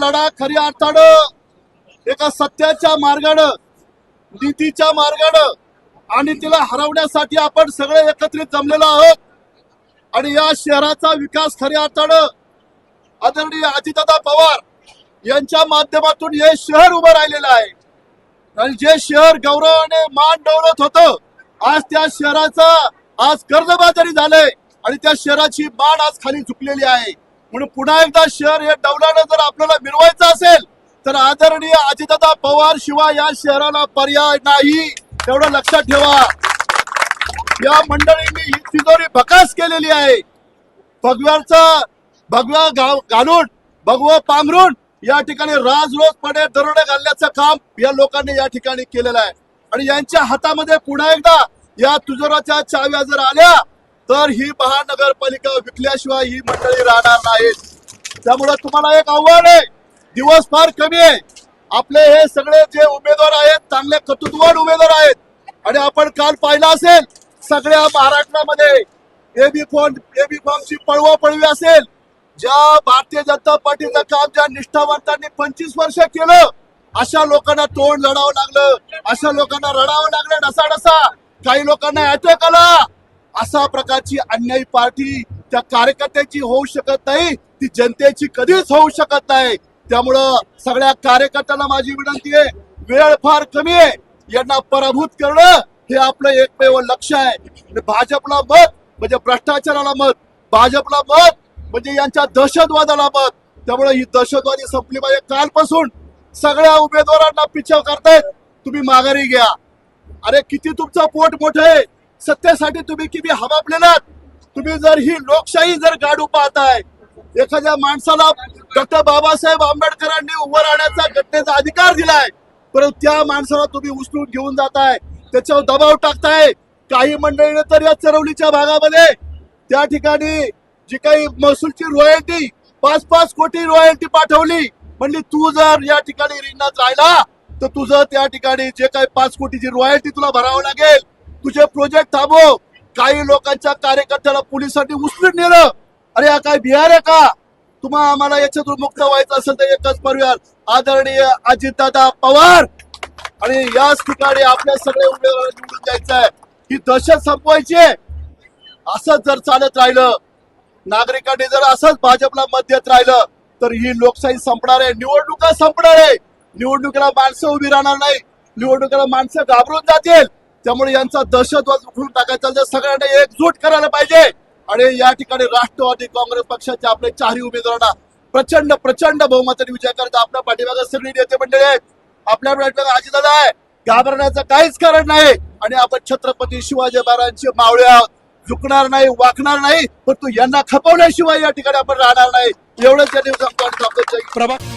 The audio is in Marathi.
लढा खऱ्या अर्थानं एका सत्याच्या मार्गानं, नीतीच्या मार्गानं आणि तिला हरवण्यासाठी आपण सगळे एकत्रित जमलेलो आहोत। आणि या शहराचा विकास खऱ्या अर्थानं आदरणीय अजितदादा पवार यांच्या माध्यमातून हे शहर उभं राहिलेलं आहे। आणि जे शहर गौरवाने मान डोलत होतं, आज त्या शहराचा आज कर्जबाजारी झालंय आणि त्या शहराची मान आज खाली झुकलेली आहे। म्हणून पुन्हा एकदा शहर हे डौलानं जर आपल्याला मिळवायचं असेल तर आदरणीय अजितदादा पवार शिवाय या शहराला पर्याय नाही, एवढं लक्षात ठेवा। या मंडळींनी ही तिजोरी भकास केलेली आहे। भगवा घालून भगवा पांघरून या ठिकाणी राजरोसपणे दरोडे घालण्याचं काम या लोकांनी या ठिकाणी केलेलं आहे। आणि यांच्या हातामध्ये पुन्हा एकदा या तुजोराच्या चाव्या जर आल्या तर ही महानगरपालिका विकल्याशिवाय ही मंडळी राहणार नाहीत। त्यामुळे तुम्हाला एक आव्हान आहे, दिवस फार कमी आहे। आपले हे सगळे जे उमेदवार आहेत चांगले कर्तृत्ववान उमेदवार आहेत आणि आपण काल पाहिलं असेल सगळ्या महाराष्ट्रामध्ये एबी फॉर्मची पळवापळवी असेल, ज्या भारतीय जनता पार्टीचं काम ज्या निष्ठावंतांनी 25 वर्ष केलं अशा लोकांना तोंड लढावं लागलं, अशा लोकांना रडावं लागलं ढसाढसा, काही लोकांना अटॅक आला। अशा प्रकारची अन्यायी पार्टी त्या कार्यकर्त्याची होऊ शकत नाही, ती जनतेची कधीच होऊ शकत नाही। त्यामुळं सगळ्या कार्यकर्त्यांना माझी विनंती आहे, वेळ फार कमी आहे, यांना पराभूत करणं हे आपलं एकमेव लक्ष्य आहे। भाजपला मत म्हणजे भ्रष्टाचाराला मत, भाजपला मत म्हणजे यांच्या दहशतवादाला मत। त्यामुळे ही दहशतवादी संपली पाहिजे। कालपासून सगळ्या उमेदवारांना पिछाव करतायत, तुम्ही माघारी घ्या। अरे किती तुमचं पोट मोठं आहे, सत्तेसाठी तुम्ही किती हवापलेलात। तुम्ही जर ही लोकशाही जर गाडू पाहताय, एखाद्या माणसाला डॉक्टर बाबासाहेब आंबेडकरांनी उभं राहण्याचा घटनेचा अधिकार दिलाय, परंतु त्या माणसाला तुम्ही उचलून घेऊन जाताय, त्याच्यावर दबाव टाकताय। काही मंडळीने तर या चरवलीच्या भागामध्ये त्या ठिकाणी जी काही महसूलची रॉयल्टी 5-5 कोटी रॉयल्टी पाठवली, म्हणली तू जर या ठिकाणी रिंगणात राहिला तर तुझं त्या ठिकाणी जे काही 5 कोटीची रॉयल्टी तुला भरावं लागेल, तुझे प्रोजेक्ट थांबव। काही लोकांच्या कार्यकर्त्याला पोलिसांनी उचलून नेलं। अरे हा काय बिहार आहे का? तुम्हाला आम्हाला याच्यातून मुक्त व्हायचं असेल तर एकच पर्याय, आदरणीय अजितदादा पवार आणि याच ठिकाणी आपल्या सगळे उमेदवारांना निवडून द्यायचं आहे। ही दहशत संपवायची आहे। असंच जर चालत राहिलं, नागरिकांनी जर असंच भाजपला मत देत राहिलं तर ही लोकशाही संपणार आहे, निवडणुका संपणार आहे। निवडणुकीला माणसं उभी राहणार नाही, निवडणुकीला माणसं घाबरून जातील। त्यामुळे यांचा दहशतवाद उखडून टाकायचा, जर सगळ्यांना एकजूट करायला पाहिजे। आणि या ठिकाणी राष्ट्रवादी काँग्रेस पक्षाचे आपले 4ही उमेदवारांना प्रचंड बहुमताने विजय करायचा। आपल्या पाठीमागे सगळी नेते मंडळी आहेत, आपल्या पाठीमागे अजितदादा आहे, घाबरण्याचं काहीच कारण नाही। आणि आपण छत्रपती शिवाजी महाराजांचे मावळे आहोत, झुकणार नाही, वाकणार नाही, परंतु यांना खपवल्याशिवाय या ठिकाणी आपण राहणार नाही। एवढंच या दिवसात